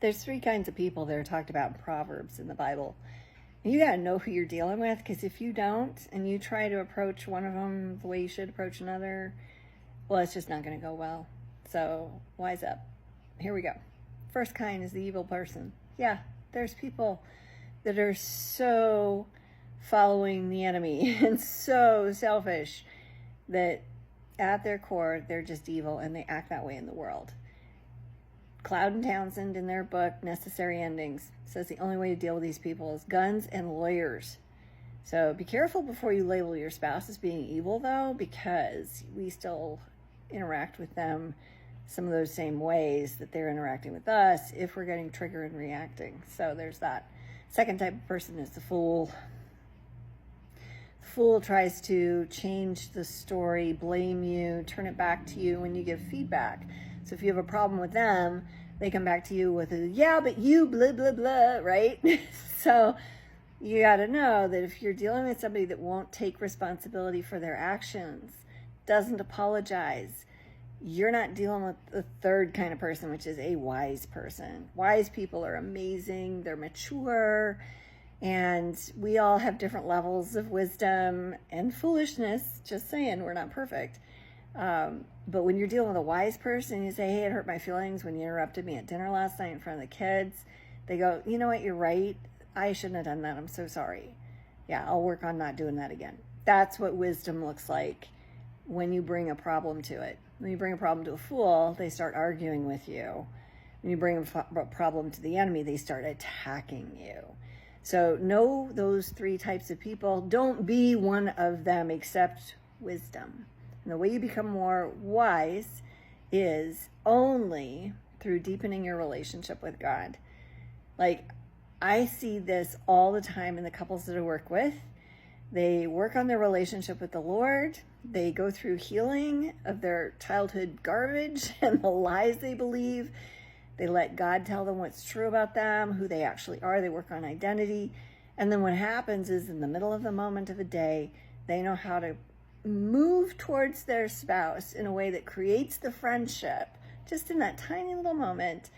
There's three kinds of people that are talked about in Proverbs in the Bible. And you got to know who you're dealing with, because if you don't and you try to approach one of them the way you should approach another, well, it's just not going to go well. So wise up. Here we go. First kind is the evil person. Yeah, there's people that are so following the enemy and so selfish that at their core, they're just evil, and they act that way in the world. Cloud and Townsend, in their book, Necessary Endings, says the only way to deal with these people is guns and lawyers. So be careful before you label your spouse as being evil, though, because we still interact with them some of those same ways that they're interacting with us if we're getting triggered and reacting. So there's that. Second type of person is the fool. The fool tries to change the story, blame you, turn it back to you when you give feedback. So if you have a problem with them, they come back to you with a, yeah, but you, blah, blah, blah, right? So you got to know that if you're dealing with somebody that won't take responsibility for their actions, doesn't apologize, you're not dealing with the third kind of person, which is a wise person. Wise people are amazing. They're mature. And we all have different levels of wisdom and foolishness. Just saying, we're not perfect. But when you're dealing with a wise person, you say, hey, it hurt my feelings when you interrupted me at dinner last night in front of the kids. They go, you know what, you're right. I shouldn't have done that. I'm so sorry. Yeah, I'll work on not doing that again. That's what wisdom looks like when you bring a problem to it. When you bring a problem to a fool, they start arguing with you. When you bring a problem to the enemy, they start attacking you. So know those three types of people. Don't be one of them, accept wisdom. And the way you become more wise is only through deepening your relationship with God. Like, I see this all the time in the couples that I work with. They work on their relationship with the Lord. They go through healing of their childhood garbage and the lies they believe. They let God tell them what's true about them, who they actually are. They work on identity. And then what happens is, in the middle of the moment of the day, they know how to move towards their spouse in a way that creates the friendship, just in that tiny little moment,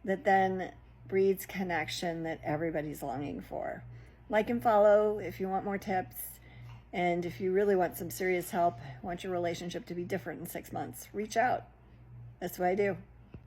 that then breeds connection that everybody's longing for. Like and follow if you want more tips. And if you really want some serious help, want your relationship to be different in 6 months, reach out. That's what I do.